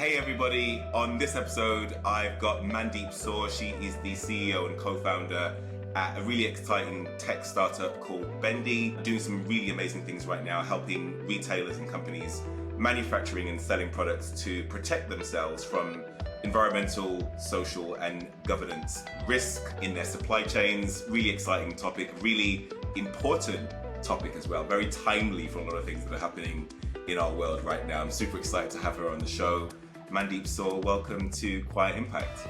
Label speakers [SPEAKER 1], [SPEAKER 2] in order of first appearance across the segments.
[SPEAKER 1] Hey everybody, on this episode I've got Mandeep Soor. She is the CEO and co-founder at a really exciting tech startup called Bendy, doing some really amazing things right now, helping retailers and companies manufacturing and selling products to protect themselves from environmental, social and governance risk in their supply chains. Really exciting topic, really important topic as well, very timely for a lot of things that are happening in our world right now. I'm super excited to have her on the show. Mandeep Soor, welcome to Quiet Impact.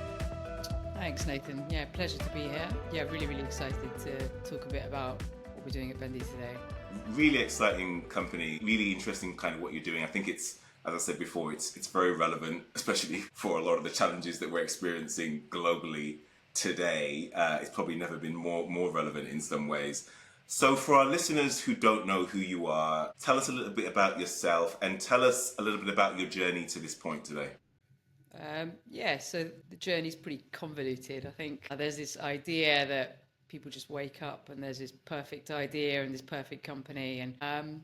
[SPEAKER 2] Thanks, Nathan. Yeah, pleasure to be here. Yeah, really excited to talk a bit about what we're doing at Bendy today.
[SPEAKER 1] Really exciting company, really interesting kind of what you're doing. I think it's, as I said before, it's very relevant, especially for a lot of the challenges that we're experiencing globally today. It's probably never been more relevant in some ways. So for our listeners who don't know who you are, tell us a little bit about yourself and tell us a little bit about your journey to this point today.
[SPEAKER 2] So the journey's pretty convoluted. I think there's this idea that people just wake up and there's this perfect idea and this perfect company. And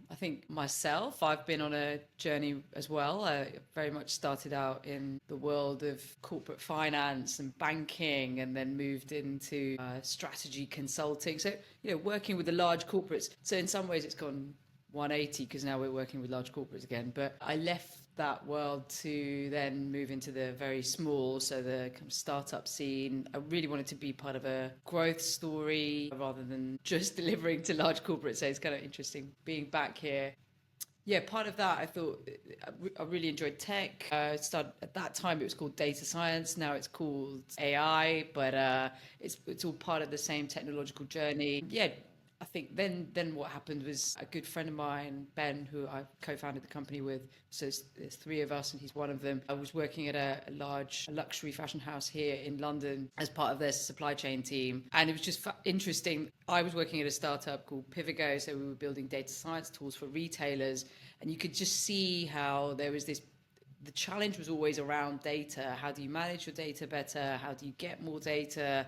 [SPEAKER 2] I think myself, I've been on a journey as well. I very much started out in the world of corporate finance and banking and then moved into strategy consulting. So, working with the large corporates. So in some ways it's gone 180 because now we're working with large corporates again. But I left that world to then move into the very small, so the kind of startup scene. I really wanted to be part of a growth story rather than just delivering to large corporates. So it's kind of interesting being back here. Yeah, part of that, I thought I really enjoyed tech. At that time, it was called data science. Now it's called AI, but it's all part of the same technological journey. Yeah, I think then what happened was a good friend of mine, Ben, who I co-founded the company with. So there's three of us and he's one of them. I was working at a large luxury fashion house here in London as part of their supply chain team. And it was just interesting. I was working at a startup called Pivigo. So we were building data science tools for retailers. And you could just see how there was the challenge was always around data. How do you manage your data better? How do you get more data?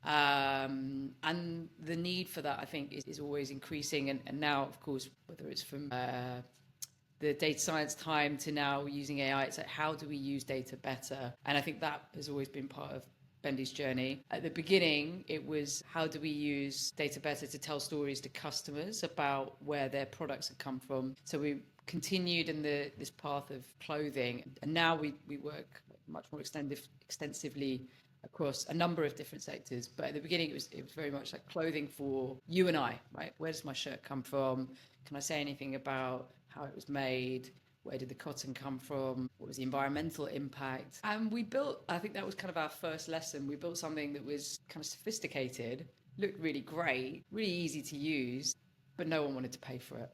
[SPEAKER 2] And the need for that, I think, is always increasing. And now, of course, whether it's from the data science time to now using AI, it's like, how do we use data better? And I think that has always been part of Bendy's journey. At the beginning, it was how do we use data better to tell stories to customers about where their products have come from. So we continued in this path of clothing. And now we work much more extensively across a number of different sectors. But at the beginning, it was very much like clothing for you and I, right? Where does my shirt come from? Can I say anything about how it was made? Where did the cotton come from? What was the environmental impact? And we built, I think that was kind of our first lesson. We built something that was kind of sophisticated, looked really great, really easy to use, but no one wanted to pay for it.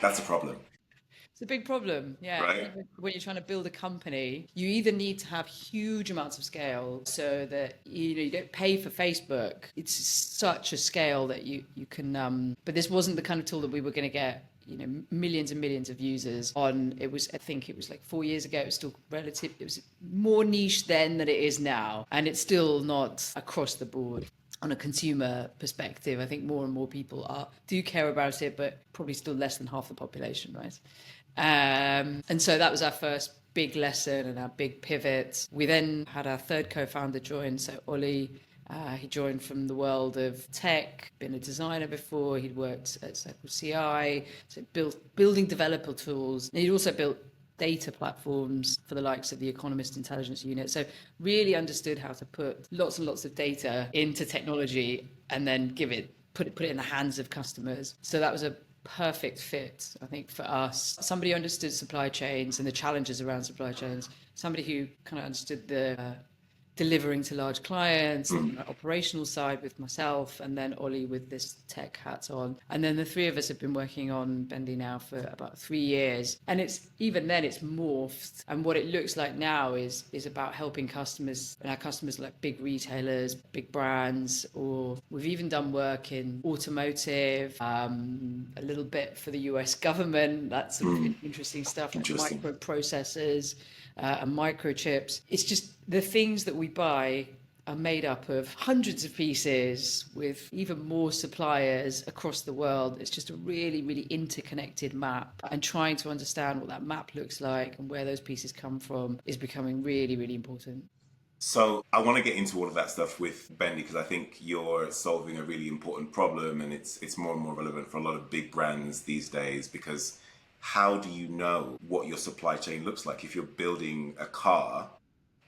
[SPEAKER 1] That's a problem.
[SPEAKER 2] It's a big problem, yeah.
[SPEAKER 1] Right.
[SPEAKER 2] When you're trying to build a company, you either need to have huge amounts of scale so that you don't pay for Facebook. It's such a scale that you can. But this wasn't the kind of tool that we were going to get. Millions and millions of users on. I think it was like 4 years ago. It was still relative. It was more niche then than it is now, and it's still not across the board. On a consumer perspective, I think more and more people do care about it, but probably still less than half the population, right? And so that was our first big lesson and our big pivot. We then had our third co-founder join, so Ollie. He joined from the world of tech, been a designer before. He'd worked at Circle CI, so building developer tools. And he'd also built data platforms for the likes of the Economist Intelligence Unit. So really understood how to put lots and lots of data into technology and then put it in the hands of customers. So that was a perfect fit, I think, for us. Somebody who understood supply chains and the challenges around supply chains, somebody who kind of understood the delivering to large clients, and the operational side with myself, and then Ollie with this tech hat on. And then the three of us have been working on Bendy now for about 3 years. And it's morphed. And what it looks like now is about helping customers, and our customers like big retailers, big brands, or we've even done work in automotive, a little bit for the US government. That's some interesting stuff, like microprocessors and microchips. It's just the things that we buy are made up of hundreds of pieces with even more suppliers across the world. It's just a really, really interconnected map. And trying to understand what that map looks like and where those pieces come from is becoming really, really important.
[SPEAKER 1] So I want to get into all of that stuff with Bendy because I think you're solving a really important problem, and it's more and more relevant for a lot of big brands these days. Because how do you know what your supply chain looks like if you're building a car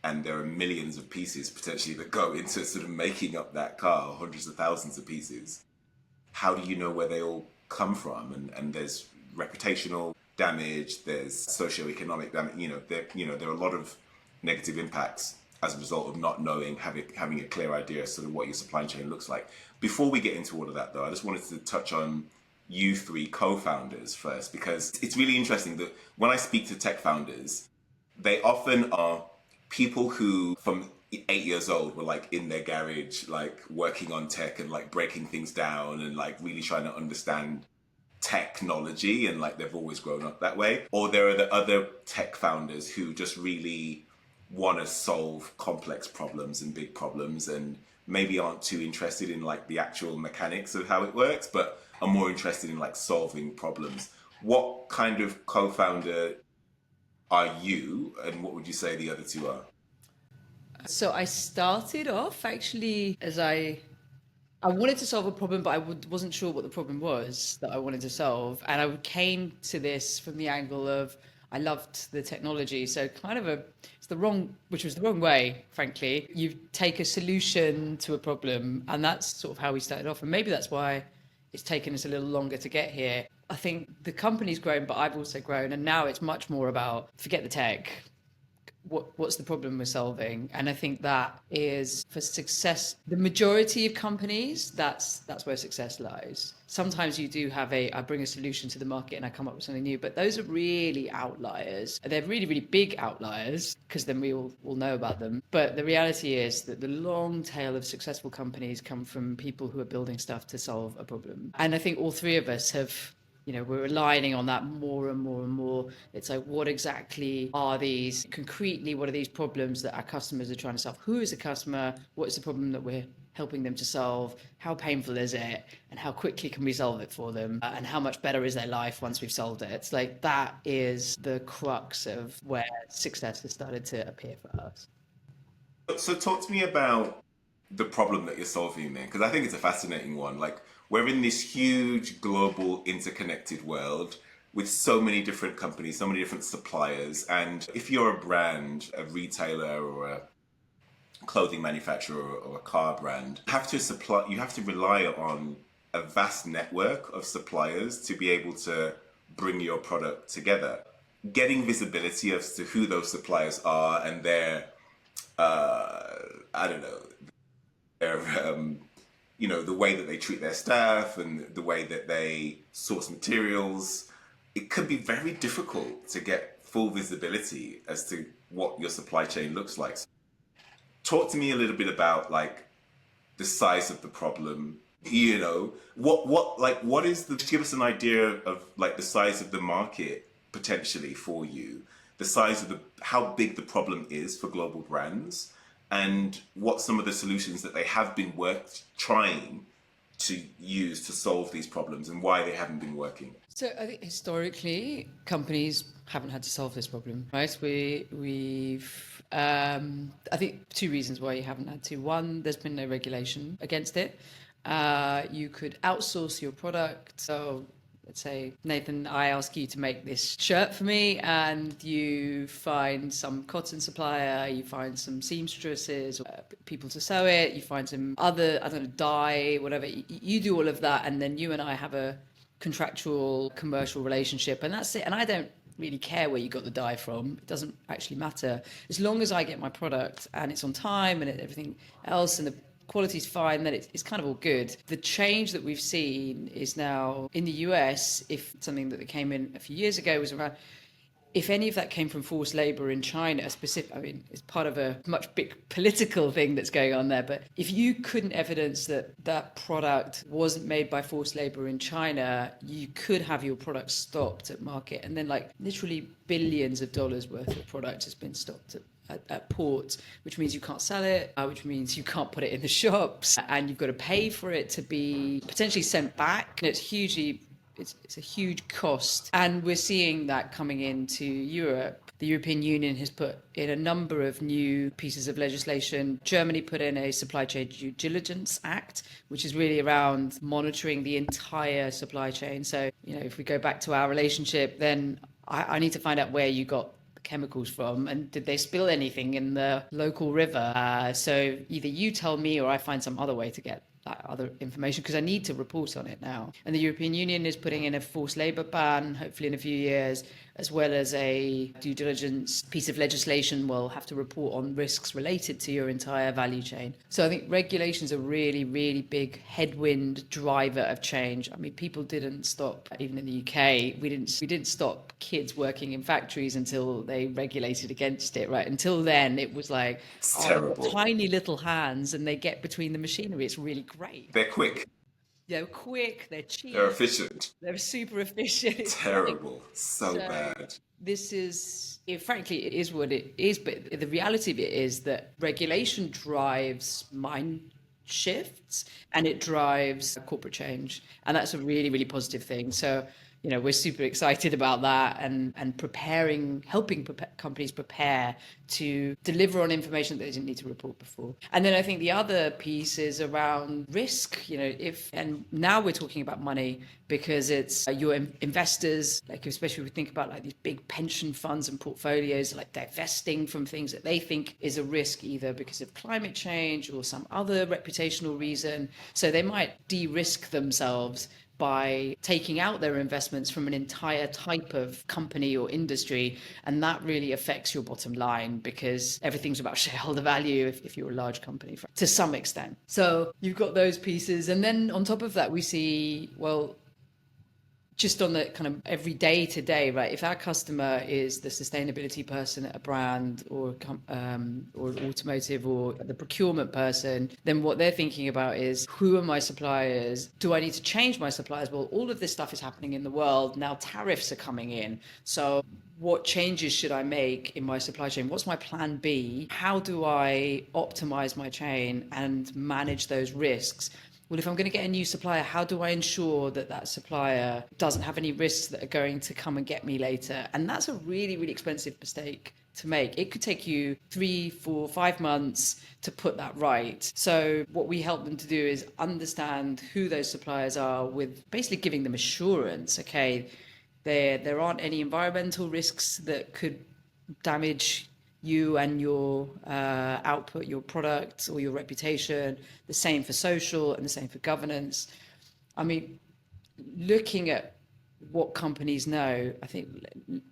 [SPEAKER 1] and there are millions of pieces potentially that go into sort of making up that car, hundreds of thousands of pieces? How do you know where they all come from? And there's reputational damage, there's socioeconomic damage. There are a lot of negative impacts as a result of not knowing, having a clear idea of sort of what your supply chain looks like. Before we get into all of that, though, I just wanted to touch on you three co-founders first, because it's really interesting that when I speak to tech founders, they often are people who, from 8 years old, were like in their garage, like working on tech and like breaking things down and like really trying to understand technology, and like they've always grown up that way. Or there are the other tech founders who just really want to solve complex problems and big problems and maybe aren't too interested in like the actual mechanics of how it works, but are more interested in like solving problems. What kind of co-founder are you, and what would you say the other two are?
[SPEAKER 2] So I started off actually as I wanted to solve a problem, but wasn't sure what the problem was that I wanted to solve. And I came to this from the angle of I loved the technology. So kind of which was the wrong way, frankly. You take a solution to a problem, and that's sort of how we started off. And maybe that's why it's taken us a little longer to get here. I think the company's grown, but I've also grown. And now it's much more about forget the tech. What's the problem we're solving? And I think that is for success. The majority of companies, that's where success lies. Sometimes you do have I bring a solution to the market and I come up with something new, but those are really outliers. They're really, really big outliers because then we all know about them. But the reality is that the long tail of successful companies come from people who are building stuff to solve a problem. And I think all three of us have, we're relying on that more and more and more. It's like, what exactly are these, concretely, what are these problems that our customers are trying to solve? Who is the customer? What is the problem that we're helping them to solve? How painful is it? And how quickly can we solve it for them? And how much better is their life once we've solved it? It's like, that is the crux of where success has started to appear for us.
[SPEAKER 1] So talk to me about the problem that you're solving there, because I think it's a fascinating one. Like, we're in this huge global interconnected world with so many different companies, so many different suppliers. And if you're a brand, a retailer or a clothing manufacturer or a car brand, you have to rely on a vast network of suppliers to be able to bring your product together. Getting visibility as to who those suppliers are and their I don't know, their the way that they treat their staff and the way that they source materials. It could be very difficult to get full visibility as to what your supply chain looks like. Talk to me a little bit about like the size of the problem. Just give us an idea of like the size of the market potentially for you, the size of how big the problem is for global brands, and what some of the solutions that they have been trying to use to solve these problems and why they haven't been working.
[SPEAKER 2] So I think historically, companies haven't had to solve this problem, right? I think two reasons why you haven't had to. One, there's been no regulation against it. You could outsource your product. So let's say, Nathan, I ask you to make this shirt for me, and you find some cotton supplier, you find some seamstresses, people to sew it, you find some other, I don't know, dye, whatever. You do all of that, and then you and I have a contractual commercial relationship, and that's it. And I don't really care where you got the dye from. It doesn't actually matter. As long as I get my product and it's on time and everything else and the quality's fine, then it's kind of all good. The change that we've seen is now in the US, if something that came in a few years ago was around, if any of that came from forced labor in China, I mean, it's part of a much big political thing that's going on there. But if you couldn't evidence that that product wasn't made by forced labor in China, you could have your product stopped at market. And then like literally billions of dollars worth of product has been stopped at port, which means you can't sell it, which means you can't put it in the shops, and you've got to pay for it to be potentially sent back. And it's a huge cost. And we're seeing that coming into Europe. The European Union has put in a number of new pieces of legislation. Germany put in a Supply Chain Due Diligence Act, which is really around monitoring the entire supply chain. So, if we go back to our relationship, then I need to find out where you got chemicals from and did they spill anything in the local river. So either you tell me or I find some other way to get that other information, because I need to report on it now. And the European Union is putting in a forced labour ban, hopefully in a few years, as well as a due diligence piece of legislation will have to report on risks related to your entire value chain. So I think regulation's a really, really big headwind driver of change. I mean, people didn't stop, even in the UK, we didn't stop kids working in factories until they regulated against it, right? Until then, it was like,
[SPEAKER 1] terrible.
[SPEAKER 2] Tiny little hands and they get between the machinery. It's really great.
[SPEAKER 1] They're quick.
[SPEAKER 2] They're quick, they're cheap.
[SPEAKER 1] They're efficient.
[SPEAKER 2] They're super efficient.
[SPEAKER 1] Terrible. So bad.
[SPEAKER 2] This is, frankly, it is what it is. But the reality of it is that regulation drives mind shifts and it drives corporate change. And that's a really, really positive thing. So, we're super excited about that and helping companies prepare to deliver on information that they didn't need to report before. And then I think the other piece is around risk, and now we're talking about money because it's your investors, like especially if we think about like these big pension funds and portfolios, like divesting from things that they think is a risk either because of climate change or some other reputational reason. So they might de-risk themselves by taking out their investments from an entire type of company or industry. And that really affects your bottom line because everything's about shareholder value if you're a large company to some extent. So you've got those pieces. And then on top of that, we see, just on the kind of every day to day, right? If our customer is the sustainability person at a brand or automotive or the procurement person, then what they're thinking about is, who are my suppliers? Do I need to change my suppliers? Well, all of this stuff is happening in the world. Now tariffs are coming in. So what changes should I make in my supply chain? What's my plan B? How do I optimize my chain and manage those risks? Well, if I'm going to get a new supplier, how do I ensure that that supplier doesn't have any risks that are going to come and get me later? And that's a really, really expensive mistake to make. It could take you 3, 4, 5 months to put that right. So what we help them to do is understand who those suppliers are with basically giving them assurance. Okay, there aren't any environmental risks that could damage you and your output, your product or your reputation, the same for social and the same for governance. I mean, looking at what companies know, I think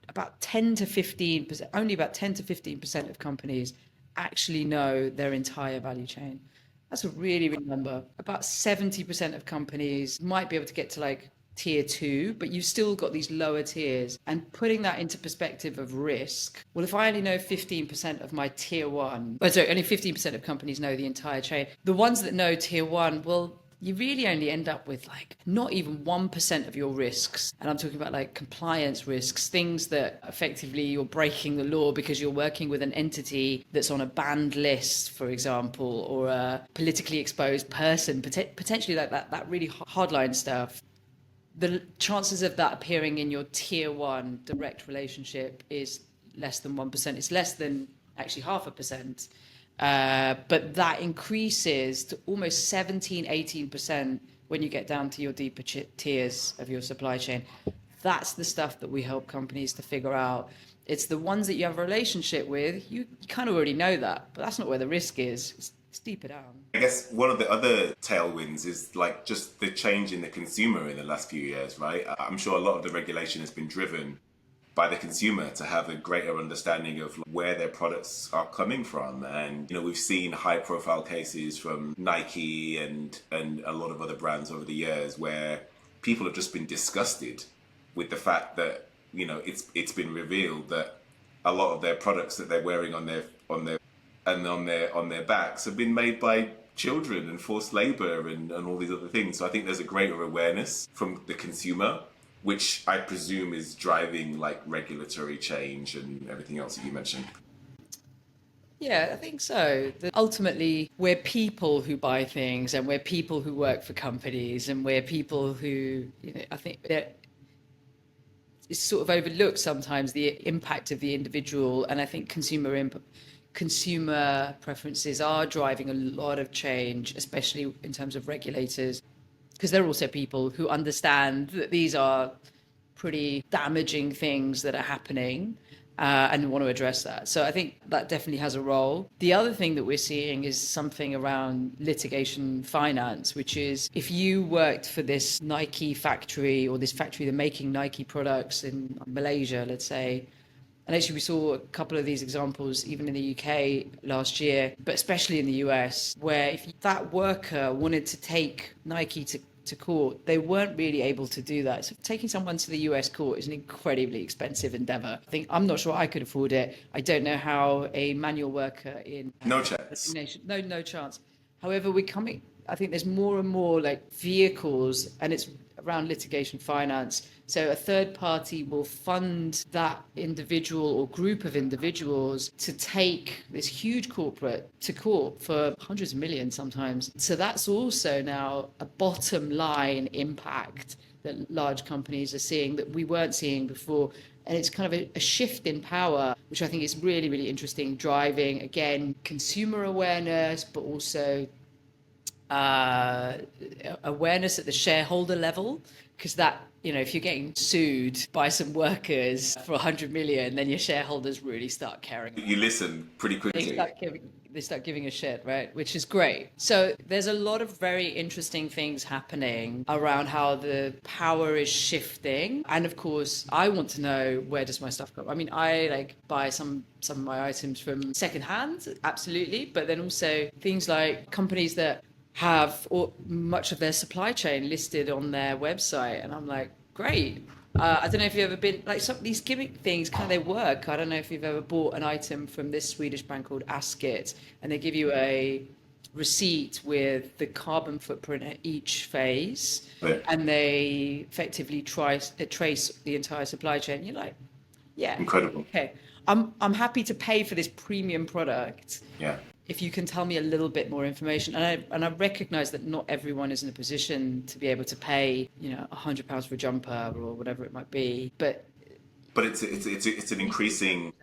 [SPEAKER 2] about 10 to 15%, only about 10 to 15% of companies actually know their entire value chain. That's a really, really number. About 70% of companies might be able to get to like tier 2, but you've still got these lower tiers. And putting that into perspective of risk, well, if I only know 15% of my tier 1, only 15% of companies know the entire chain. The ones that know tier 1, well, you really only end up with like not even 1% of your risks. And I'm talking about like compliance risks, things that effectively you're breaking the law because you're working with an entity that's on a banned list, for example, or a politically exposed person, potentially like that really hardline stuff. The chances of that appearing in your tier 1 direct relationship is less than 1%. It's less than actually 0.5%. But that increases to almost 17, 18% when you get down to your deeper tiers of your supply chain. That's the stuff that we help companies to figure out. It's the ones that you have a relationship with. You kind of already know that, but that's not where the risk is. It's deeper down.
[SPEAKER 1] I guess one of the other tailwinds is like just the change in the consumer in the last few years, right? I'm sure a lot of the regulation has been driven by the consumer to have a greater understanding of where their products are coming from. And, we've seen high profile cases from Nike and a lot of other brands over the years where people have just been disgusted with the fact that it's been revealed that a lot of their products that they're wearing on their backs have been made by children and forced labor and all these other things. So I think there's a greater awareness from the consumer, which I presume is driving like regulatory change and everything else that you mentioned.
[SPEAKER 2] Yeah, I think so. Ultimately, we're people who buy things, and we're people who work for companies, and we're people who, I think that it's sort of overlooked sometimes the impact of the individual, and I think consumer preferences are driving a lot of change, especially in terms of regulators, because they're also people who understand that these are pretty damaging things that are happening, and want to address that. So I think that definitely has a role. The other thing that we're seeing is something around litigation finance, which is if you worked for this Nike factory or this factory that's making Nike products in Malaysia, let's say, and actually, we saw a couple of these examples even in the UK last year, but especially in the US, where if that worker wanted to take Nike to court, they weren't really able to do that. So taking someone to the US court is an incredibly expensive endeavor. I'm not sure I could afford it. I don't know how a manual worker in
[SPEAKER 1] No chance.
[SPEAKER 2] no chance. However, I think there's more and more like vehicles, and it's around litigation finance. So a third party will fund that individual or group of individuals to take this huge corporate to court for hundreds of millions sometimes. So that's also now a bottom line impact that large companies are seeing that we weren't seeing before. And it's kind of a shift in power, which I think is really, really interesting, driving, again, consumer awareness, but also awareness at the shareholder level, because that, if you're getting sued by some workers for 100 million, then your shareholders really start caring.
[SPEAKER 1] You listen pretty quickly.
[SPEAKER 2] They start giving a shit, right? Which is great. So there's a lot of very interesting things happening around how the power is shifting. And of course, I want to know, where does my stuff go? I mean, I like buy some of my items from secondhand, absolutely. But then also things like companies that have much of their supply chain listed on their website. And I'm like, great. I don't know if you've ever been, like, some of these gimmick things, kind of, they work. I don't know if you've ever bought an item from this Swedish brand called Askit, and they give you a receipt with the carbon footprint at each phase,
[SPEAKER 1] Yeah.
[SPEAKER 2] and they effectively trace the entire supply chain. You're like, yeah,
[SPEAKER 1] Incredible.
[SPEAKER 2] okay. I'm happy to pay for this premium product.
[SPEAKER 1] Yeah.
[SPEAKER 2] If you can tell me a little bit more information, and I recognize that not everyone is in a position to be able to pay, £100 for a jumper or whatever it might be, but
[SPEAKER 1] it's an increasing.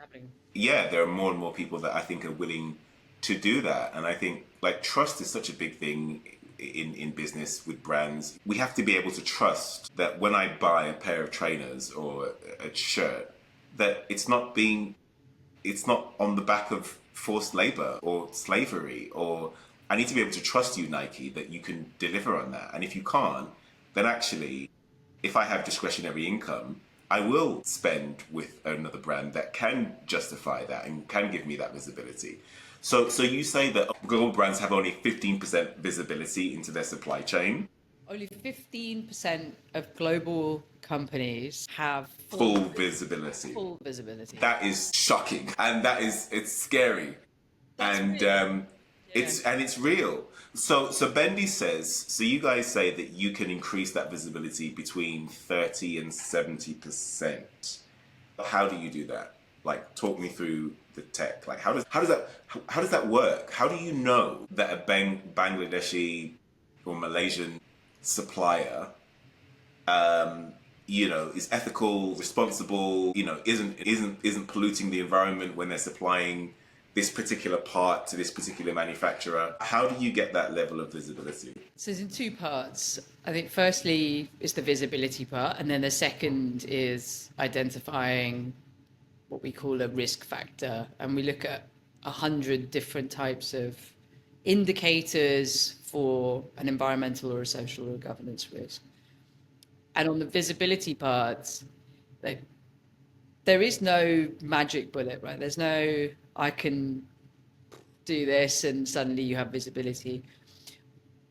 [SPEAKER 1] Yeah, there are more and more people that I think are willing to do that, and I think like trust is such a big thing in business with brands. We have to be able to trust that when I buy a pair of trainers or a shirt, that it's not on the back of forced labor or slavery, or I need to be able to trust you, Nike, that you can deliver on that. And if you can't, then actually, if I have discretionary income, I will spend with another brand that can justify that and can give me that visibility. So you say that global brands have only 15% visibility into their supply chain.
[SPEAKER 2] Only 15% of global companies have
[SPEAKER 1] Full visibility.
[SPEAKER 2] Full visibility.
[SPEAKER 1] That is shocking, and it's scary, it's real. So Bendy says, so you guys say that you can increase that visibility between 30 and 70%. How do you do that? Like, talk me through the tech. Like, how does that work? How do you know that a Bangladeshi or Malaysian supplier is ethical, responsible, isn't polluting the environment when they're supplying this particular part to this particular manufacturer? How do you get that level of visibility?
[SPEAKER 2] So it's in two parts. I think firstly is the visibility part, and then the second is identifying what we call a risk factor. And we look at 100 different types of indicators for an environmental or a social or a governance risk. And on the visibility part, there is no magic bullet, right? There's no, I can do this and suddenly you have visibility.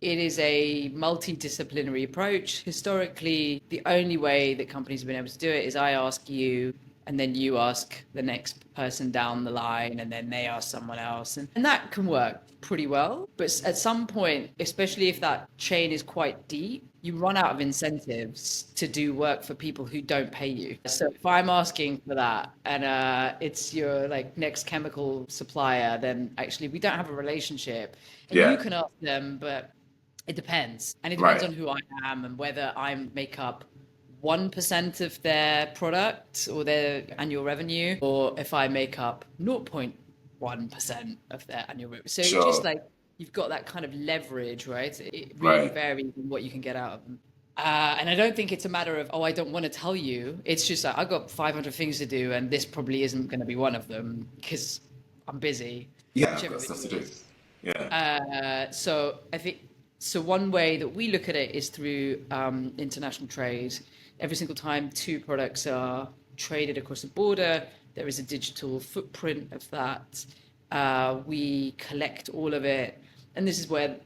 [SPEAKER 2] It is a multidisciplinary approach. Historically, the only way that companies have been able to do it is I ask you, and then you ask the next person down the line, and then they ask someone else. And that can work pretty well. But at some point, especially if that chain is quite deep, you run out of incentives to do work for people who don't pay you. So if I'm asking for that and it's your like next chemical supplier, then actually we don't have a relationship. And you
[SPEAKER 1] Yeah.
[SPEAKER 2] can ask them, but it depends. And it depends
[SPEAKER 1] Right.
[SPEAKER 2] on who I am and whether I make up 1% of their product or their annual revenue, or if I make up 0.1% of their annual revenue. So it just
[SPEAKER 1] Sure.
[SPEAKER 2] like you've got that kind of leverage, right? It really
[SPEAKER 1] Right.
[SPEAKER 2] varies in what you can get out of them. And I don't think it's a matter of, oh, I don't want to tell you. It's just like, I've got 500 things to do, and this probably isn't going to be one of them because I'm busy,
[SPEAKER 1] Yeah, I've
[SPEAKER 2] whichever
[SPEAKER 1] got
[SPEAKER 2] it
[SPEAKER 1] stuff to do.
[SPEAKER 2] is.
[SPEAKER 1] Yeah.
[SPEAKER 2] So I think so. One way that we look at it is through international trade. Every single time two products are traded across the border, there is a digital footprint of that. We collect all of it, and this is where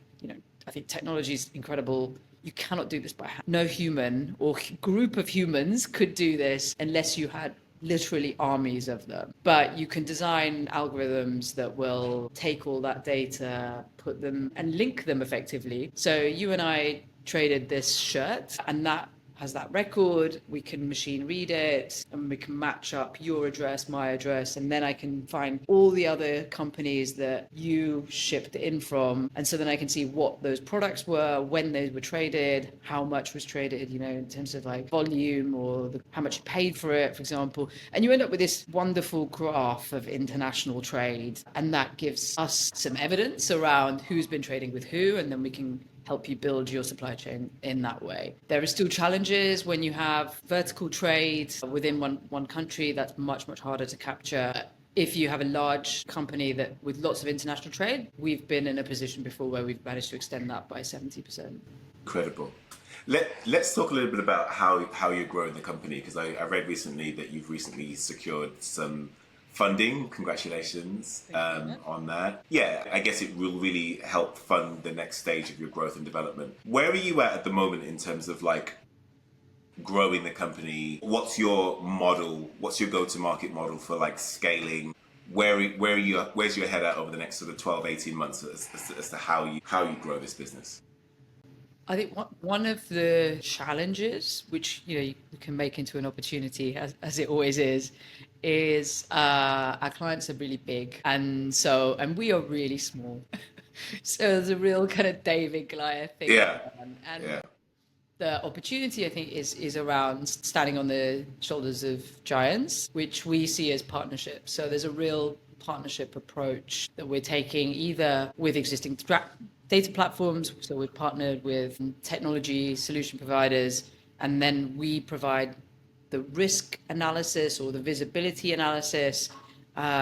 [SPEAKER 2] I think technology is incredible. You cannot do this by hand. No human or group of humans could do this unless you had literally armies of them. But you can design algorithms that will take all that data, put them and link them effectively. So you and I traded this shirt, and that has that record. We can machine read it, and we can match up your address, my address, and then I can find all the other companies that you shipped in from. And so then I can see what those products were, when they were traded, how much was traded, in terms of like volume or how much you paid for it, for example. And you end up with this wonderful graph of international trade. And that gives us some evidence around who's been trading with who, and then we can help you build your supply chain in that way. There are still challenges when you have vertical trade within one country. That's much, much harder to capture. If you have a large company that with lots of international trade, we've been in a position before where we've managed to extend that by 70%.
[SPEAKER 1] Incredible. Let's talk a little bit about how you're growing the company, because I read recently that you've recently secured some funding. Congratulations on that. Yeah, I guess it will really help fund the next stage of your growth and development. Where are you at the moment in terms of like growing the company? What's your model? What's your go-to-market model for like scaling? Where's your head at over the next sort of 12, 18 months as to how you grow this business?
[SPEAKER 2] I think one of the challenges, which you can make into an opportunity, as it always is our clients are really big, and we are really small. So there's a real kind of David Goliath thing
[SPEAKER 1] Yeah.
[SPEAKER 2] going on, and
[SPEAKER 1] Yeah.
[SPEAKER 2] the opportunity I think is around standing on the shoulders of giants, which we see as partnerships. So there's a real partnership approach that we're taking either with existing data platforms. So we've partnered with technology solution providers, and then we provide the risk analysis or the visibility analysis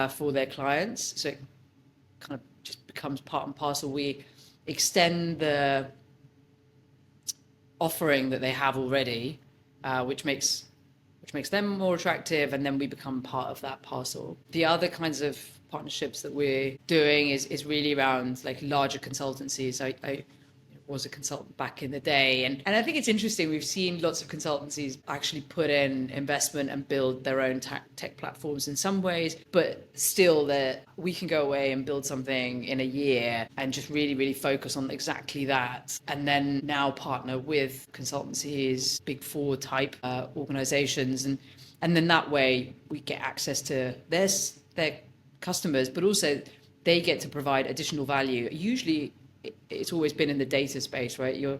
[SPEAKER 2] for their clients. So it kind of just becomes part and parcel. We extend the offering that they have already, which makes them more attractive, and then we become part of that parcel. The other kinds of partnerships that we're doing is really around like larger consultancies. I was a consultant back in the day, and I think it's interesting. We've seen lots of consultancies actually put in investment and build their own tech platforms in some ways, but still that we can go away and build something in a year and just really, really focus on exactly that, and then now partner with consultancies, big four type organizations, and then that way we get access to their customers, but also they get to provide additional value. Usually it's always been in the data space, right? You're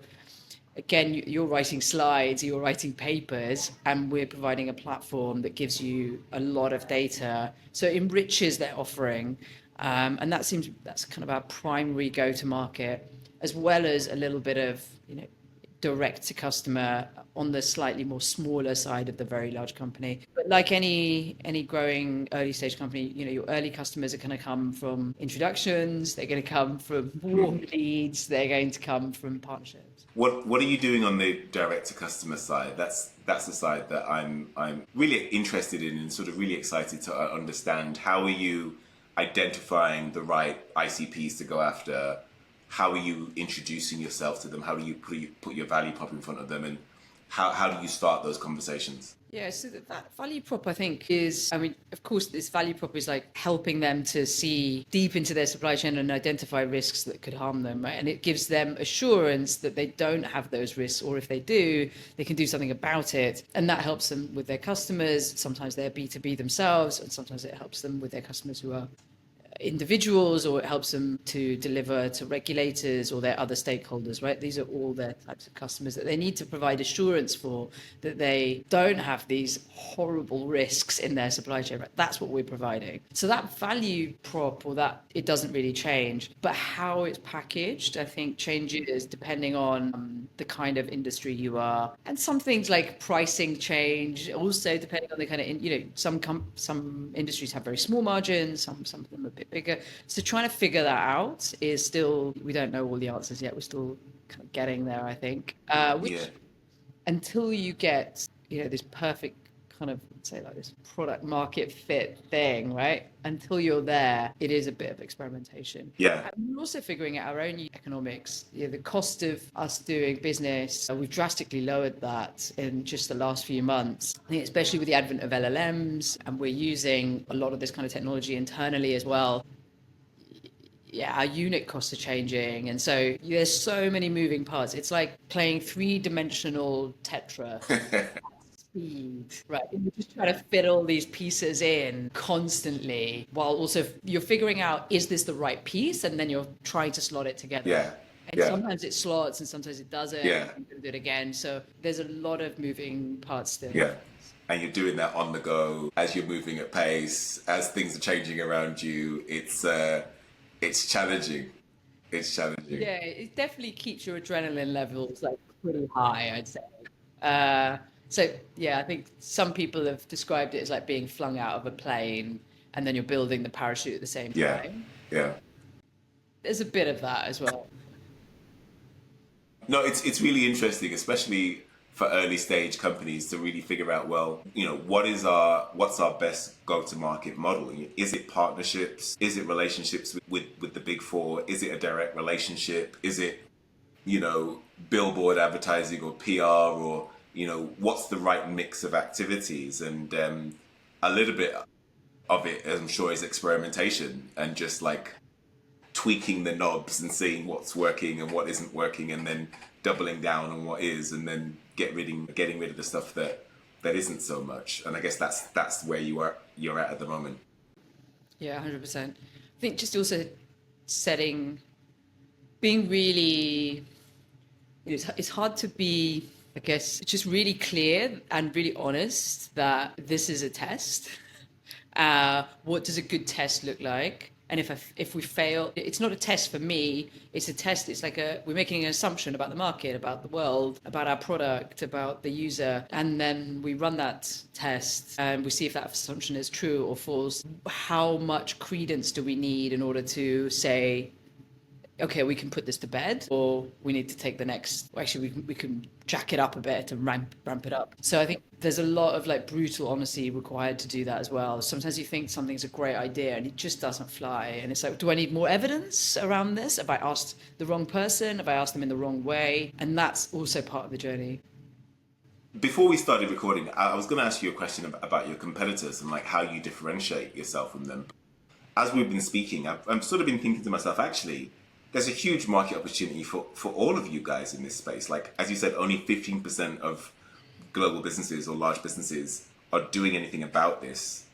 [SPEAKER 2] writing slides, you're writing papers, and we're providing a platform that gives you a lot of data. So it enriches their offering. And that's kind of our primary go-to-market, as well as a little bit of, direct to customer on the slightly more smaller side of the very large company. But like any growing early stage company, your early customers are going to come from introductions, they're going to come from warm leads, they're going to come from partnerships.
[SPEAKER 1] What are you doing on the direct to customer side? That's the side that I'm really interested in and sort of really excited to understand. How are you identifying the right ICPs to go after? how are you introducing yourself to them? How do you put your value prop in front of them, and how do you start those conversations?
[SPEAKER 2] Yeah, so that value prop, I think, is, I mean, of course, this value prop is like helping them to see deep into their supply chain and identify risks that could harm them, right? And it gives them assurance that they don't have those risks, or if they do, they can do something about it. And that helps them with their customers. Sometimes they're B2B themselves, and sometimes it helps them with their customers who are individuals, or it helps them to deliver to regulators or their other stakeholders, right? These are all their types of customers that they need to provide assurance for, that they don't have these horrible risks in their supply chain, right? That's what we're providing. So that value prop, or that, it doesn't really change, but how it's packaged, I think, changes depending on the kind of industry you are. And some things like pricing change also depending on the kind of, some industries have very small margins, some of them are a bit bigger. So trying to figure that out is still, we don't know all the answers yet. We're still kind of getting there, I think.
[SPEAKER 1] Yeah,
[SPEAKER 2] Which, until you get, this perfect kind of, say, like this product market fit thing, right? Until you're there, it is a bit of experimentation.
[SPEAKER 1] yeah,
[SPEAKER 2] And we're also figuring out our own economics. The cost of us doing business, we've drastically lowered that in just the last few months. I think especially with the advent of LLMs, and we're using a lot of this kind of technology internally as well. Yeah, our unit costs are changing, and so there's so many moving parts. It's like playing three-dimensional Tetra speed, right? And you're just trying to fit all these pieces in constantly, while also you're figuring out, is this the right piece? And then you're trying to slot it together.
[SPEAKER 1] yeah,
[SPEAKER 2] And
[SPEAKER 1] yeah,
[SPEAKER 2] sometimes it slots and sometimes it doesn't.
[SPEAKER 1] yeah,
[SPEAKER 2] And you do it again. So there's a lot of moving parts still.
[SPEAKER 1] yeah. And you're doing that on the go as you're moving at pace, as things are changing around you. It's challenging. It's challenging.
[SPEAKER 2] Yeah, it definitely keeps your adrenaline levels like pretty high, I'd say. Uh, so yeah, I think some people have described it as like being flung out of a plane and then you're building the parachute at the same
[SPEAKER 1] Yeah,
[SPEAKER 2] time.
[SPEAKER 1] yeah.
[SPEAKER 2] There's a bit of that as well.
[SPEAKER 1] No, it's really interesting, especially for early stage companies to really figure out, well, what's our best go to market model? Is it partnerships? Is it relationships with the big four? Is it a direct relationship? Is it, billboard advertising or PR, or what's the right mix of activities? And a little bit of it, I'm sure, is experimentation and just like tweaking the knobs and seeing what's working and what isn't working, and then doubling down on what is, and then getting rid of the stuff that isn't so much. And I guess that's where you're at the moment.
[SPEAKER 2] Yeah, 100%. I think just also being really, it's hard to be, I guess, just really clear and really honest that this is a test. What does a good test look like? And if we fail, it's not a test for me. It's a test. It's like we're making an assumption about the market, about the world, about our product, about the user, and then we run that test and we see if that assumption is true or false. How much credence do we need in order to say, okay, we can put this to bed, or we need to take the next, or actually we can jack it up a bit and ramp it up. So I think there's a lot of like brutal honesty required to do that as well. Sometimes you think something's a great idea and it just doesn't fly, and it's like, do I need more evidence around this? Have I asked the wrong person? Have I asked them in the wrong way? And that's also part of the journey.
[SPEAKER 1] Before we started recording, I was going to ask you a question about your competitors and like how you differentiate yourself from them. As we've been speaking, I've sort of been thinking to myself, actually, there's a huge market opportunity for all of you guys in this space. Like, as you said, only 15% of global businesses or large businesses are doing anything about this.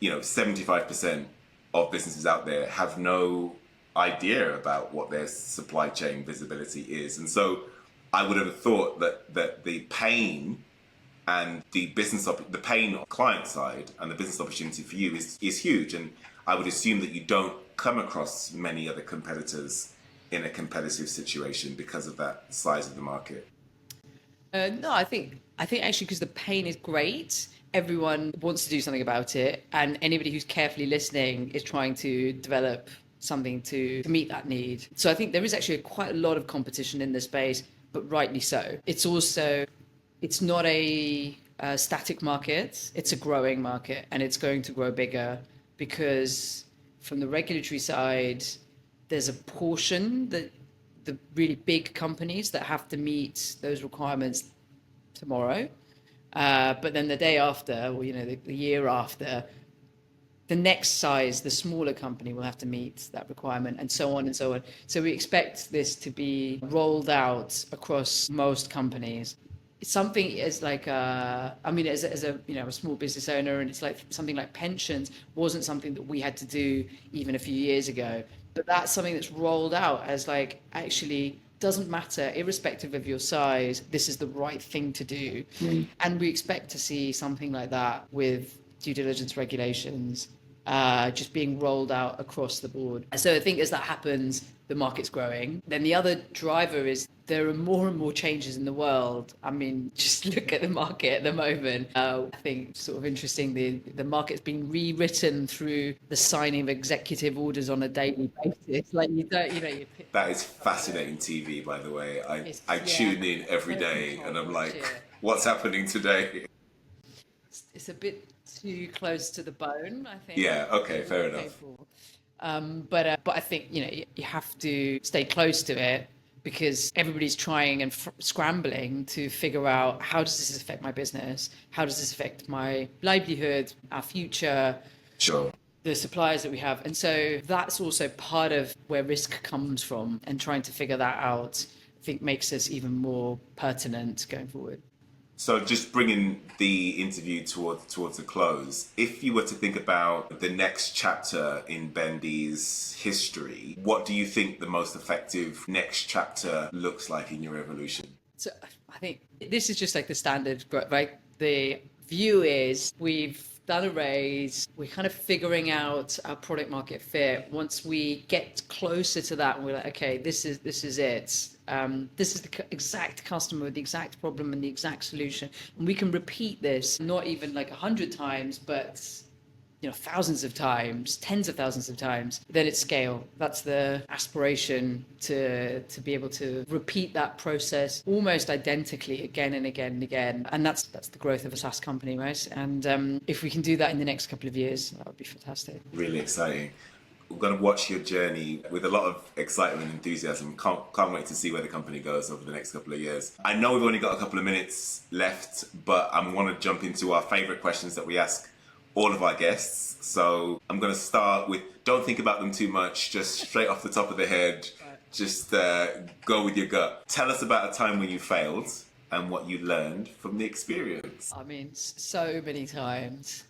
[SPEAKER 1] 75% of businesses out there have no idea about what their supply chain visibility is. And so I would have thought that the pain and the pain on the client side and the business opportunity for you is huge. And I would assume that you don't come across many other competitors in a competitive situation because of that size of the market.
[SPEAKER 2] No, I think actually, because the pain is great, everyone wants to do something about it, and anybody who's carefully listening is trying to develop something to meet that need. So I think there is actually quite a lot of competition in this space, but rightly so. It's not a static market; it's a growing market, and it's going to grow bigger because from the regulatory side, there's a portion that the really big companies that have to meet those requirements tomorrow. But then the day after, or the year after, the next size, the smaller company will have to meet that requirement, and so on and so on. So we expect this to be rolled out across most companies. It's something as like I mean, as a a small business owner, and it's like something like pensions wasn't something that we had to do even a few years ago, but that's something that's rolled out as like actually doesn't matter, irrespective of your size, this is the right thing to do. And we expect to see something like that with due diligence regulations just being rolled out across the board. So I think as that happens, the market's growing. Then the other driver is there are more and more changes in the world. I mean, just look at the market at the moment. I think sort of interesting, the market's being rewritten through the signing of executive orders on a daily basis. Like you don't, you
[SPEAKER 1] That is fascinating TV, by the way. I
[SPEAKER 2] yeah,
[SPEAKER 1] tune in every
[SPEAKER 2] so
[SPEAKER 1] day and I'm
[SPEAKER 2] controlled,
[SPEAKER 1] like,
[SPEAKER 2] yeah.
[SPEAKER 1] what's happening today?
[SPEAKER 2] It's a bit too close to the bone, I think.
[SPEAKER 1] Yeah, okay, fair enough.
[SPEAKER 2] Painful. But I think you have to stay close to it because everybody's trying and scrambling to figure out how does this affect my business, how does this affect my livelihood, our future,
[SPEAKER 1] Sure.
[SPEAKER 2] the suppliers that we have, and so that's also part of where risk comes from, and trying to figure that out, I think, makes us even more pertinent going forward.
[SPEAKER 1] So just bringing the interview towards a close, if you were to think about the next chapter in Bendy's history, what do you think the most effective next chapter looks like in your evolution?
[SPEAKER 2] So I think this is just like the standard, right? The view is we've done a raise, we're kind of figuring out our product market fit. Once we get closer to that, we're like, okay, this is it. This is the exact customer with the exact problem and the exact solution, and we can repeat this not even like 100 times, but thousands of times, tens of thousands of times. Then it's scale. That's the aspiration, to be able to repeat that process almost identically again and again and again. And that's the growth of a SaaS company, right? And if we can do that in the next couple of years, that would be fantastic.
[SPEAKER 1] Really exciting. We're going to watch your journey with a lot of excitement and enthusiasm. Can't wait to see where the company goes over the next couple of years. I know we've only got a couple of minutes left, but I want to jump into our favorite questions that we ask all of our guests. So I'm going to start with, don't think about them too much, just straight off the top of the head, just go with your gut. Tell us about a time when you failed and what you learned from the experience.
[SPEAKER 2] I mean, so many times.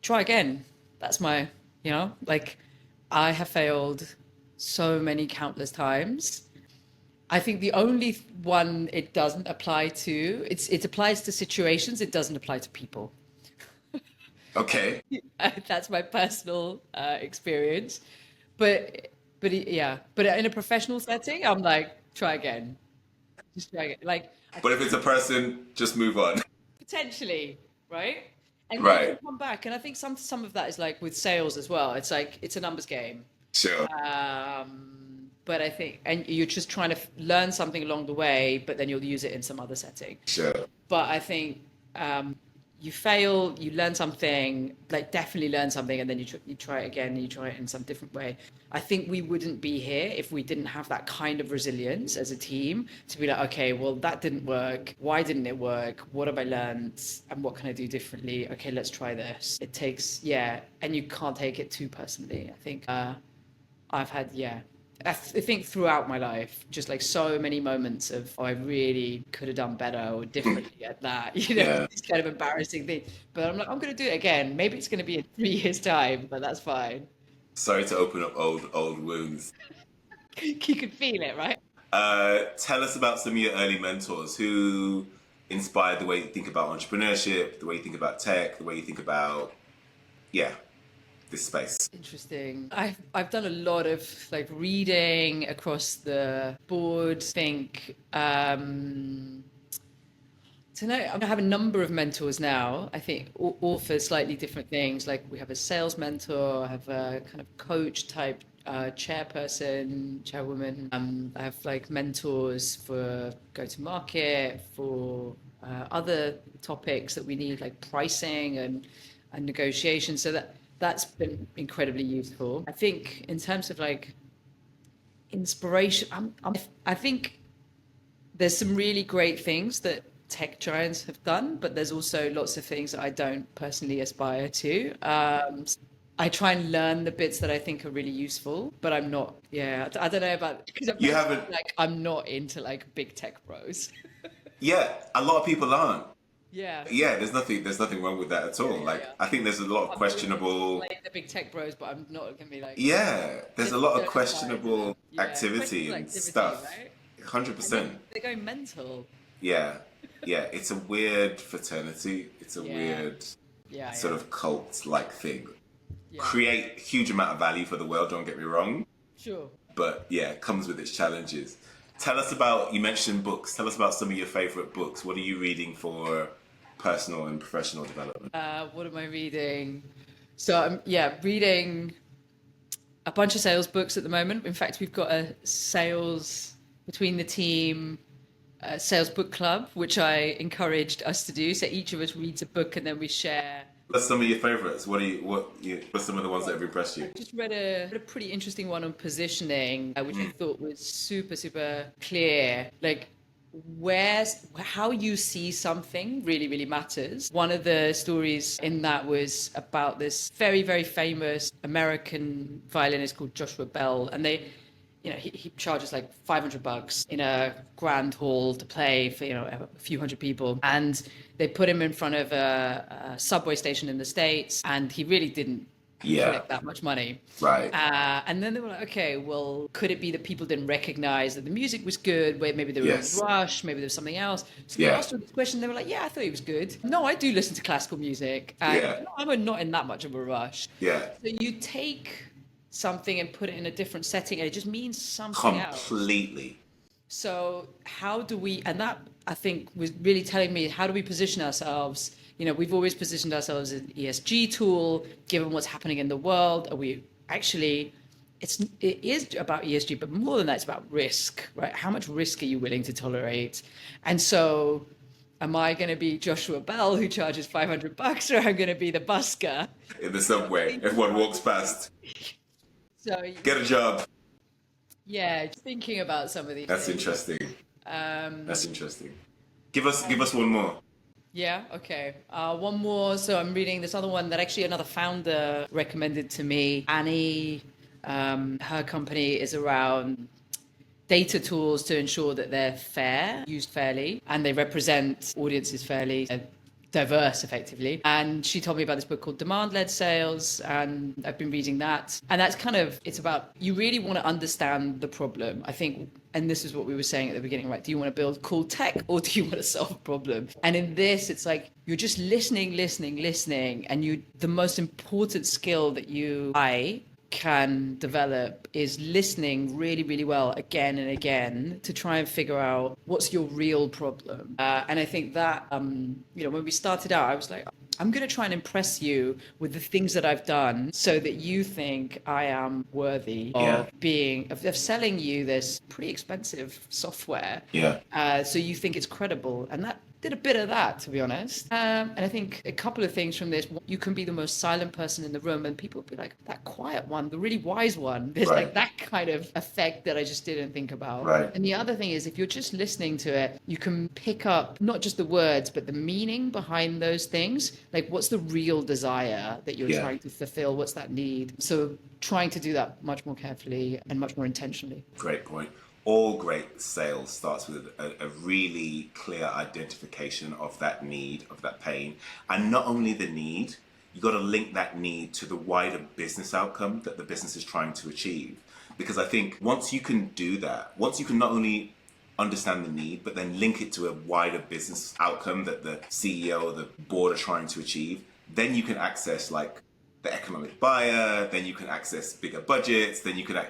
[SPEAKER 2] Try again. That's my, like, I have failed so many countless times. I think the only one it doesn't apply to, it applies to situations, it doesn't apply to people.
[SPEAKER 1] Okay.
[SPEAKER 2] That's my personal experience. But yeah, but in a professional setting, I'm like, try again. Just try again. Like,
[SPEAKER 1] But if it's a person, just move on.
[SPEAKER 2] potentially, right? And you can
[SPEAKER 1] Right.
[SPEAKER 2] come back. And I think some of that is like with sales as well. It's like it's a numbers game.
[SPEAKER 1] Sure.
[SPEAKER 2] But I think, and you're just trying to learn something along the way, but then you'll use it in some other setting.
[SPEAKER 1] Sure.
[SPEAKER 2] But I think you fail, you learn something, like definitely learn something, and then you try it again, and you try it in some different way. I think we wouldn't be here if we didn't have that kind of resilience as a team to be like, okay, well, that didn't work. Why didn't it work? What have I learned? And what can I do differently? Okay, let's try this. It takes, yeah, and you can't take it too personally. I think I've had, yeah. I think throughout my life, just like so many moments of, oh, I really could have done better or differently at that,
[SPEAKER 1] Yeah.
[SPEAKER 2] these kind of embarrassing things. But I'm like, I'm going to do it again. Maybe it's going to be in 3 years' time, but that's fine.
[SPEAKER 1] Sorry to open up old wounds.
[SPEAKER 2] You can feel it, right?
[SPEAKER 1] Tell us about some of your early mentors who inspired the way you think about entrepreneurship, the way you think about tech, the way you think about, yeah, this space.
[SPEAKER 2] Interesting. I've done a lot of like reading across the board. Think to know, I have a number of mentors now. I think all for slightly different things. Like we have a sales mentor, I have a kind of coach type chairwoman. I have like mentors for go to market, for other topics that we need, like pricing and negotiation. So that's been incredibly useful. I think in terms of like inspiration. I think there's some really great things that tech giants have done, but there's also lots of things that I don't personally aspire to. I try and learn the bits that I think are really useful, but I'm not. Yeah, I don't know about because I'm
[SPEAKER 1] You
[SPEAKER 2] basically
[SPEAKER 1] haven't.
[SPEAKER 2] like I'm not into like big tech bros.
[SPEAKER 1] Yeah, a lot of people aren't.
[SPEAKER 2] Yeah,
[SPEAKER 1] Yeah, there's nothing wrong with that at
[SPEAKER 2] yeah,
[SPEAKER 1] all.
[SPEAKER 2] yeah,
[SPEAKER 1] Like,
[SPEAKER 2] yeah.
[SPEAKER 1] I think there's a lot of
[SPEAKER 2] I'm very happy to
[SPEAKER 1] questionable.
[SPEAKER 2] play the big tech bros, but I'm not gonna be like
[SPEAKER 1] Yeah, there's a lot of
[SPEAKER 2] certified in them.
[SPEAKER 1] questionable
[SPEAKER 2] Yeah,
[SPEAKER 1] activity
[SPEAKER 2] questionable
[SPEAKER 1] and
[SPEAKER 2] activity,
[SPEAKER 1] stuff.
[SPEAKER 2] right?
[SPEAKER 1] Hundred
[SPEAKER 2] And then
[SPEAKER 1] percent.
[SPEAKER 2] they go mental.
[SPEAKER 1] Yeah, yeah. It's a weird fraternity. It's a
[SPEAKER 2] Yeah,
[SPEAKER 1] weird
[SPEAKER 2] yeah,
[SPEAKER 1] sort
[SPEAKER 2] yeah,
[SPEAKER 1] of cult-like thing.
[SPEAKER 2] yeah.
[SPEAKER 1] Create huge amount of value for the world. Don't get me wrong,
[SPEAKER 2] Sure.
[SPEAKER 1] but yeah, it comes with its challenges. Tell us about. You mentioned books. Tell us about some of your favorite books. What are you reading for personal and professional development?
[SPEAKER 2] What am I reading? So I'm reading a bunch of sales books at the moment. In fact, we've got a sales between the team sales book club, which I encouraged us to do. So each of us reads a book and then we share.
[SPEAKER 1] What's some of your favorites? What's some of the ones that have impressed
[SPEAKER 2] I
[SPEAKER 1] you?
[SPEAKER 2] just read a pretty interesting one on positioning, which I
[SPEAKER 1] Mm.
[SPEAKER 2] thought was super, super clear. Like, how you see something really, really matters. One of the stories in that was about this very, very famous American violinist called Joshua Bell, and he charges like $500 in a grand hall to play for a few hundred people, and they put him in front of a subway station in the States, and he really didn't
[SPEAKER 1] Yeah,
[SPEAKER 2] collect that much money.
[SPEAKER 1] right.
[SPEAKER 2] And then they were like, okay, well, could it be that people didn't recognize that the music was good? Where maybe they were in a
[SPEAKER 1] Yes.
[SPEAKER 2] rush, maybe there was something else. So they
[SPEAKER 1] Yeah.
[SPEAKER 2] asked her this question. They were like, yeah, I thought he was good. No, I do listen to classical music, and
[SPEAKER 1] Yeah.
[SPEAKER 2] I'm not in that much of a rush.
[SPEAKER 1] Yeah.
[SPEAKER 2] So you take something and put it in a different setting, and it just means something else.
[SPEAKER 1] Completely.
[SPEAKER 2] So how do we, and that I think was really telling me, how do we position ourselves? We've always positioned ourselves as an ESG tool, given what's happening in the world. Are we actually, it is about ESG, but more than that, it's about risk, right? How much risk are you willing to tolerate? And so am I going to be Joshua Bell who charges $500, or am I going to be the busker?
[SPEAKER 1] In the subway, everyone walks past.
[SPEAKER 2] So
[SPEAKER 1] Get a job.
[SPEAKER 2] yeah, just thinking about some of these
[SPEAKER 1] That's
[SPEAKER 2] things.
[SPEAKER 1] interesting.
[SPEAKER 2] Um,
[SPEAKER 1] That's interesting. Give us one more.
[SPEAKER 2] Yeah, okay. One more. So I'm reading this other one that actually another founder recommended to me. Annie, her company is around data tools to ensure that they're fair, used fairly, and they represent audiences fairly. Diverse effectively. And she told me about this book called Demand Led Sales, and I've been reading that. And that's it's about, you really want to understand the problem, I think. And this is what we were saying at the beginning, right? Do you want to build cool tech, or do you want to solve a problem? And in this, it's like you're just listening, and the most important skill that I can develop is listening really, really well again and again to try and figure out what's your real problem. And I think that, when we started out, I was like, I'm going to try and impress you with the things that I've done so that you think I am worthy
[SPEAKER 1] Yeah.
[SPEAKER 2] of selling you this pretty expensive software.
[SPEAKER 1] Yeah.
[SPEAKER 2] So you think it's credible. And that did a bit of that, to be honest. And I think a couple of things from this, you can be the most silent person in the room and people will be like, that quiet one, the really wise one. There's
[SPEAKER 1] Right.
[SPEAKER 2] like that kind of effect that I just didn't think about.
[SPEAKER 1] Right.
[SPEAKER 2] And the other thing is, if you're just listening to it, you can pick up not just the words, but the meaning behind those things. Like, what's the real desire that you're
[SPEAKER 1] Yeah.
[SPEAKER 2] trying to fulfill? What's that need? So trying to do that much more carefully and much more intentionally.
[SPEAKER 1] Great point. All great sales starts with a really clear identification of that need, of that pain. And not only the need, you got to link that need to the wider business outcome that the business is trying to achieve. Because I think once you can do that, once you can not only understand the need, but then link it to a wider business outcome that the CEO or the board are trying to achieve, then you can access like the economic buyer, then you can access bigger budgets, then you can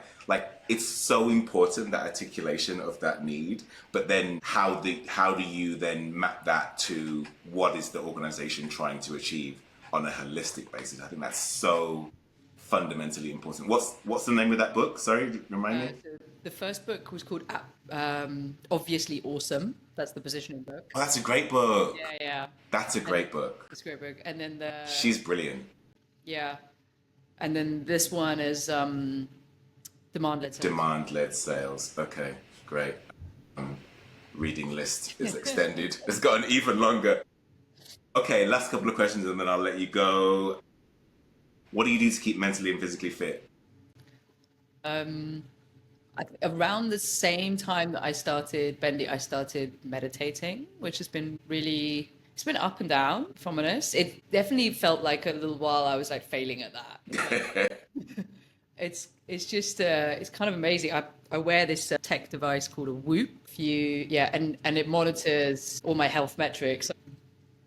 [SPEAKER 1] it's so important, that articulation of that need, but then how do you then map that to what is the organization trying to achieve on a holistic basis? I think that's so fundamentally important. What's the name of that book? Sorry, remind me.
[SPEAKER 2] So the first book was called Obviously Awesome. That's the positioning book.
[SPEAKER 1] Oh, that's a great book.
[SPEAKER 2] Yeah.
[SPEAKER 1] That's a great book.
[SPEAKER 2] It's a great book. And then
[SPEAKER 1] She's brilliant.
[SPEAKER 2] yeah. And then this one is Demand-led sales.
[SPEAKER 1] Demand-led sales. Okay, great. Reading list is extended. It's gotten even longer. Okay, last couple of questions and then I'll let you go. What do you do to keep mentally and physically fit?
[SPEAKER 2] Around the same time that I started Bendy, I started meditating, which has been really, it's been up and down, if I'm honest. It definitely felt like a little while I was like failing at that. It's just it's kind of amazing. I wear this tech device called a Whoop. If you and it monitors all my health metrics.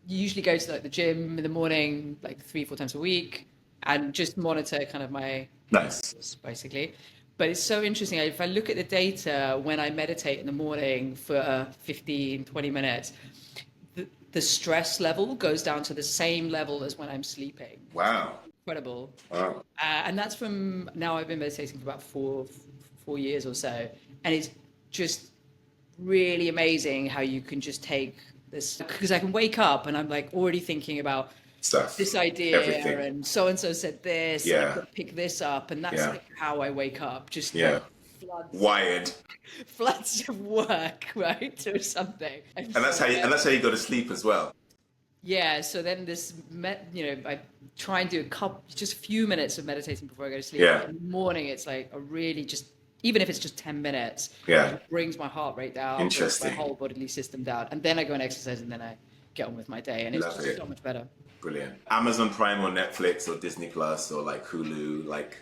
[SPEAKER 2] You usually go to like the gym in the morning, like 3 4 times a week, and just monitor kind of my
[SPEAKER 1] Nice.
[SPEAKER 2] basically. But it's so interesting. If I look at the data when I meditate in the morning for 15 20 minutes, the stress level goes down to the same level as when I'm sleeping.
[SPEAKER 1] Wow.
[SPEAKER 2] Incredible.
[SPEAKER 1] Wow.
[SPEAKER 2] And that's from now I've been meditating for about 4 years or so. And it's just really amazing how you can just take this, because I can wake up and I'm like already thinking about
[SPEAKER 1] Stuff.
[SPEAKER 2] this idea
[SPEAKER 1] Everything.
[SPEAKER 2] and so said this, and
[SPEAKER 1] Yeah.
[SPEAKER 2] I've got to pick this up. And that's
[SPEAKER 1] Yeah.
[SPEAKER 2] like how I wake up, just
[SPEAKER 1] Yeah.
[SPEAKER 2] like floods,
[SPEAKER 1] Wired.
[SPEAKER 2] floods of work, right? Or something.
[SPEAKER 1] And that's how you go to sleep as well.
[SPEAKER 2] Yeah, so then I try and do just a few minutes of meditating before I go to sleep.
[SPEAKER 1] Yeah.
[SPEAKER 2] In the morning, it's like a really just, even if it's just 10 minutes,
[SPEAKER 1] Yeah.
[SPEAKER 2] it brings my heart rate down, brings
[SPEAKER 1] Interesting.
[SPEAKER 2] my whole bodily system down. And then I go and exercise and then I get on with my day. And it's
[SPEAKER 1] Love
[SPEAKER 2] just
[SPEAKER 1] it.
[SPEAKER 2] so much better.
[SPEAKER 1] Brilliant. Amazon Prime or Netflix or Disney Plus or like Hulu, like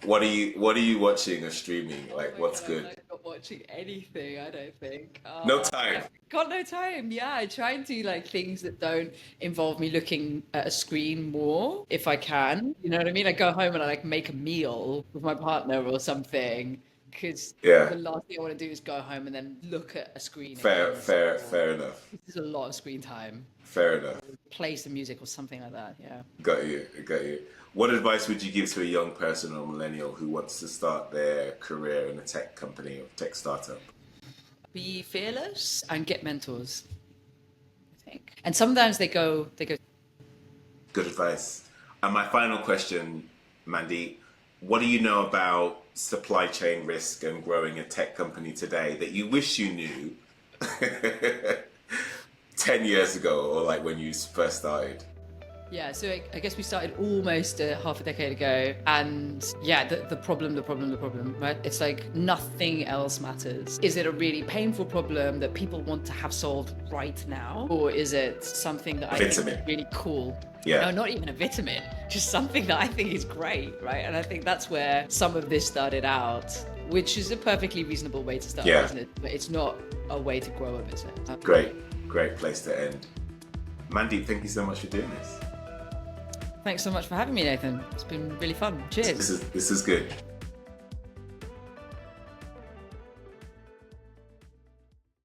[SPEAKER 1] what are you watching or streaming? Like what's
[SPEAKER 2] God,
[SPEAKER 1] good?
[SPEAKER 2] I'm not watching anything, I don't think.
[SPEAKER 1] No time.
[SPEAKER 2] Got no time. Yeah, I try and do like things that don't involve me looking at a screen more if I can. You know what I mean? I go home and I like make a meal with my partner or something, because
[SPEAKER 1] Yeah.
[SPEAKER 2] the last thing I want to do is go home and then look at a screen.
[SPEAKER 1] Fair
[SPEAKER 2] again.
[SPEAKER 1] enough.
[SPEAKER 2] There's a lot of screen time.
[SPEAKER 1] Fair enough.
[SPEAKER 2] Play some music or something like that. Yeah.
[SPEAKER 1] Got you. What advice would you give to a young person or millennial who wants to start their career in a tech company or tech startup?
[SPEAKER 2] Be fearless and get mentors, I think. And sometimes they go.
[SPEAKER 1] Good advice. And my final question, Mandeep, what do you know about supply chain risk and growing a tech company today that you wish you knew 10 years ago or like when you first started?
[SPEAKER 2] Yeah, so I guess we started almost half a decade ago, and yeah, the problem, right? It's like nothing else matters. Is it a really painful problem that people want to have solved right now, or is it something that I think is really cool?
[SPEAKER 1] Yeah.
[SPEAKER 2] No, not even a vitamin, just something that I think is great, right? And I think that's where some of this started out, which is a perfectly reasonable way to start a business, but it's not a way to grow a business.
[SPEAKER 1] Great place to end. Mandeep, thank you so much for doing this.
[SPEAKER 2] Thanks so much for having me, Nathan. It's been really fun. Cheers.
[SPEAKER 1] This is good.